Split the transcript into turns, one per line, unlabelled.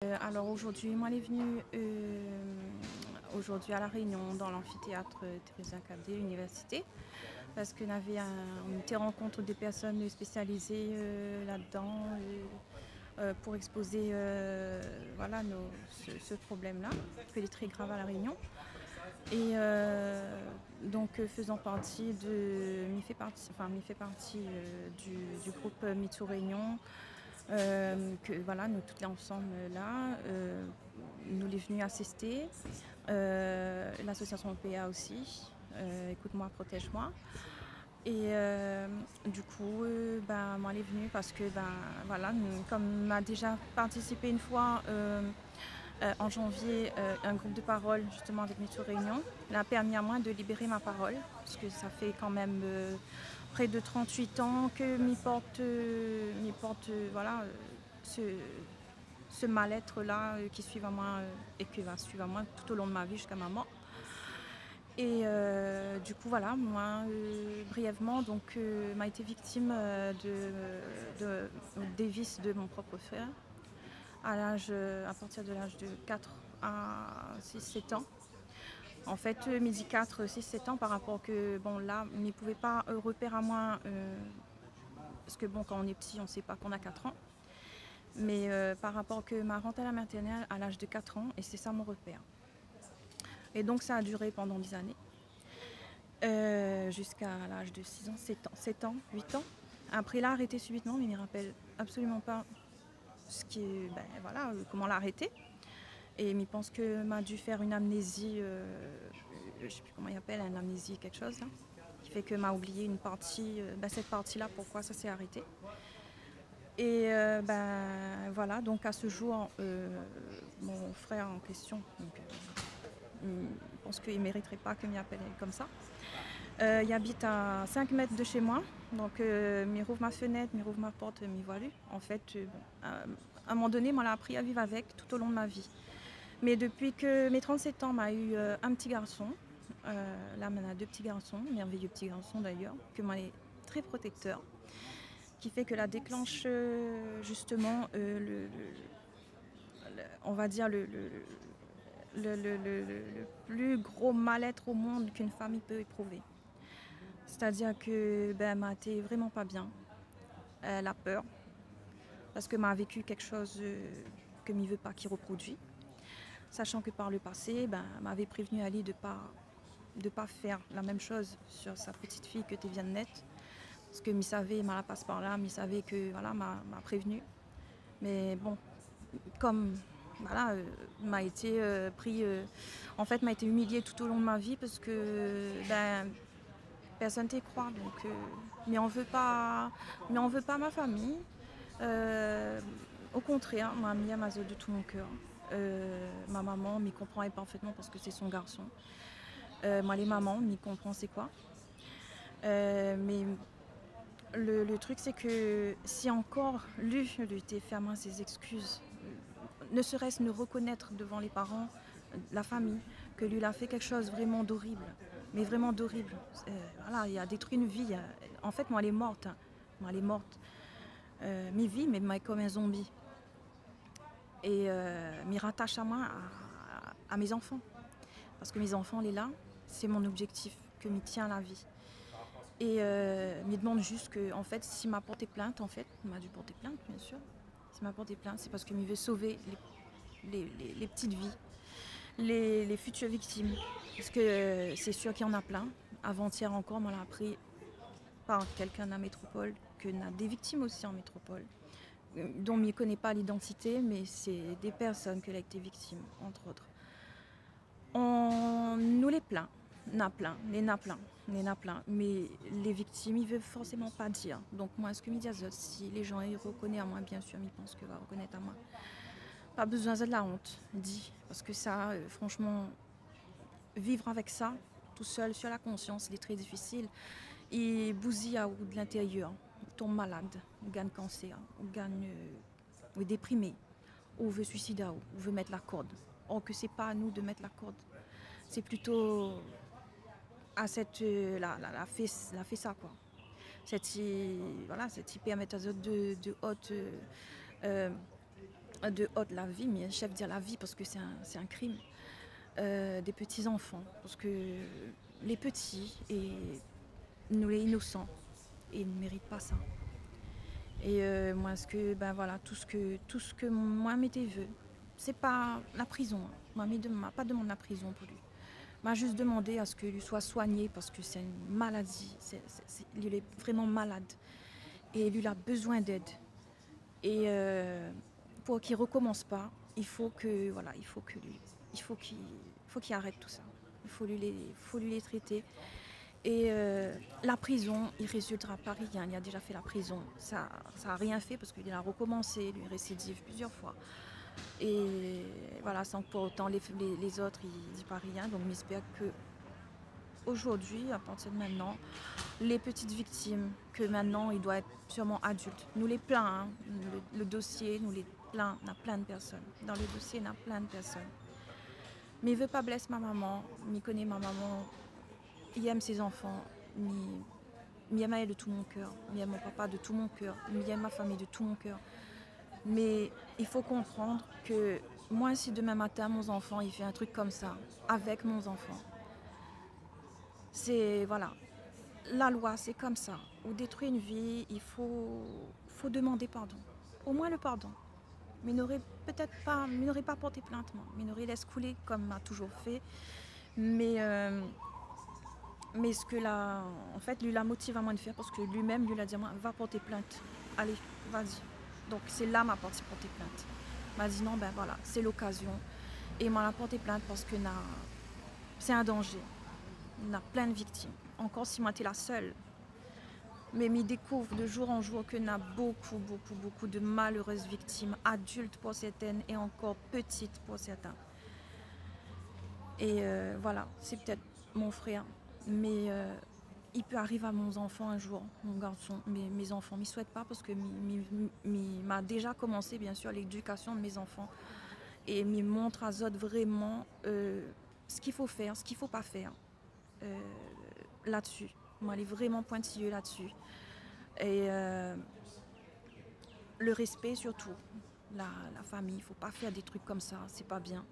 Alors aujourd'hui, moi, elle est venue aujourd'hui à La Réunion, dans l'amphithéâtre Thérèse Cadet, l'université, parce on était rencontre des personnes spécialisées là-dedans pour exposer voilà, ce problème-là, qui est très grave à La Réunion. Et donc faisant partie de, m'y fait partie du groupe MeToo Réunion, que voilà, nous toutes les ensemble là, nous les venus assister, l'association PA aussi, Écoute-moi, protège-moi. Et du coup, moi, elle est venue parce que, voilà, comme m'a déjà participé une fois en janvier, un groupe de parole justement avec MeToo Réunion, elle a permis à moi de libérer ma parole, parce que ça fait quand même près de 38 ans que m'y porte voilà, ce, ce mal-être-là qui suit à moi et qui va suivre à moi tout au long de ma vie jusqu'à ma mort. Et du coup, voilà, moi, brièvement, donc, m'a été victime des vices de mon propre frère à partir de l'âge de 4 à 6-7 ans. En fait, midi 4, 6-7 ans par rapport que, bon, là, il ne pouvait pas repérer à moi, parce que, bon, quand on est petit, on ne sait pas qu'on a 4 ans. Mais par rapport que ma rentrée à la maternelle à l'âge de 4 ans, et c'est ça mon repère. Et donc, ça a duré pendant des années. Jusqu'à l'âge de 6 ans, 7 ans, 8 ans. Après, il a arrêté subitement, mais il ne me rappelle absolument pas voilà, comment l'arrêter. Et il pense que m'a dû faire une amnésie, je ne sais plus comment il appelle, une amnésie quelque chose, là, qui fait que m'a oublié une partie, cette partie-là, pourquoi ça s'est arrêté. Et voilà, donc à ce jour, mon frère en question, donc, je pense qu'il ne mériterait pas que m'y appelle comme ça. Il habite à 5 mètres de chez moi, donc m'y rouvre ma fenêtre, m'y rouvre ma porte, m'y voit lui. En fait, à un moment donné, moi, j'ai appris à vivre avec tout au long de ma vie. Mais depuis que mes 37 ans, m'a eu un petit garçon, là maintenant 2 petits garçons, merveilleux petits garçons d'ailleurs, que moi est très protecteur, qui fait que là déclenche justement on va dire le plus gros mal-être au monde qu'une famille peut éprouver. C'est-à-dire que m'a été vraiment pas bien. Elle a peur parce que m'a vécu quelque chose que ne veut pas qu'il reproduit. Sachant que par le passé, m'avait prévenu Ali de pas faire la même chose sur sa petite fille que tu viens de naître. Parce que m'y savait, m'a la passe par là, m'y savait que voilà, m'a prévenu. Mais bon, comme voilà, m'a été pris, en fait m'a été humiliée tout au long de ma vie parce que personne t'y croit, donc mais on veut pas ma famille. Au contraire, moi Mia m'a de tout mon cœur. Ma maman m'y comprend parfaitement parce que c'est son garçon. Moi les mamans m'y comprend c'est quoi. Mais le truc c'est que si encore lui était fermé à ses excuses, ne serait-ce ne reconnaître devant les parents, la famille, que lui a fait quelque chose vraiment d'horrible, mais vraiment d'horrible. Voilà, il a détruit une vie. En fait, moi, elle est morte. Moi, elle est morte. Mes vies, mais moi, comme un zombie. Et m'y rattache à moi, à mes enfants. Parce que mes enfants, les là, c'est mon objectif, que m'y tient la vie. Et m'y demande juste que, en fait, s'il m'a porté plainte, en fait, il m'a dû porter plainte, bien sûr. S'il m'a porté plainte, c'est parce qu'il veut sauver les petites vies, les futures victimes. Parce que c'est sûr qu'il y en a plein. Avant-hier encore, on l'a appris par quelqu'un de la métropole, qu'on a des victimes aussi en métropole, dont on ne connaît pas l'identité, mais c'est des personnes qui ont été victimes, entre autres. On nous les plaint, les n'a plein, mais les victimes, ils ne veulent forcément pas dire. Donc moi, ce que me disent, si les gens ils reconnaissent à moi, bien sûr, ils pensent qu'ils vont reconnaître à moi. Pas besoin de la honte, dit, parce que ça, franchement, vivre avec ça, tout seul, sur la conscience, il est très difficile. Il bousille à de l'intérieur, il tombe malade, on gagne cancer, on gagne déprimé, ou veut suicider, ou veut mettre la corde. Or que c'est pas à nous de mettre la corde, c'est plutôt à cette la fait ça quoi. Cette hyperméthasode de haute de haute la vie, mais chef dire la vie parce que c'est un crime, des petits-enfants. Parce que les petits, et nous les innocents, ils ne méritent pas ça. Et moi, ben voilà, tout ce que moi m'était veut, c'est pas la prison. Moi, m'a pas demandé la prison pour lui. M'a juste demandé à ce que lui soit soigné parce que c'est une maladie. Il est vraiment malade et lui il a besoin d'aide. Et pour qu'il recommence pas, il faut que voilà, il faut qu'il arrête tout ça. Il faut lui les traiter. Et la prison, il résultera pas rien. Il a déjà fait la prison. Ça a rien fait parce qu'il a recommencé, lui récidive plusieurs fois. Et voilà, sans que pour autant les autres, ils disent pas rien. Donc j'espère que aujourd'hui, à partir de maintenant, les petites victimes, que maintenant, il doit être sûrement adulte. Nous les pleins, hein, le dossier, nous les pleins, on a plein de personnes. Dans le dossier, on a plein de personnes. Mais il veut pas blesser ma maman, il connaît ma maman, il aime ses enfants, il aime elle de tout mon cœur, il aime mon papa de tout mon cœur, il aime ma famille de tout mon cœur. Mais il faut comprendre que moi, si demain matin, mon enfant, il fait un truc comme ça, avec mon enfant, c'est, voilà, la loi, c'est comme ça. Ou détruire une vie, faut demander pardon. Au moins le pardon. Mais n'aurait pas porté plainte, moi. Mais n'aurait laissé couler comme m'a toujours fait. Mais ce que en fait, lui la motive à moi de faire, parce que lui-même, lui l'a dit à moi, va porter plainte. Allez, vas-y. Donc c'est là ma partie porter plainte. Il m'a dit non, ben voilà, c'est l'occasion. Et il m'a porté plainte parce que c'est un danger. On a plein de victimes. Encore si moi, t'es la seule. Mais il découvre de jour en jour qu'on a beaucoup, beaucoup, beaucoup de malheureuses victimes, adultes pour certaines et encore petites pour certains. Et voilà, c'est peut-être mon frère. Mais il peut arriver à mon enfant un jour, mon garçon, mes enfants. Mais ne souhaite pas parce que m'a déjà commencé, bien sûr, l'éducation de mes enfants. Et me montre à Zod vraiment ce qu'il faut faire, ce qu'il ne faut pas faire là-dessus. Moi, elle est vraiment pointilleux là-dessus. Et le respect surtout. La famille, il ne faut pas faire des trucs comme ça, c'est pas bien.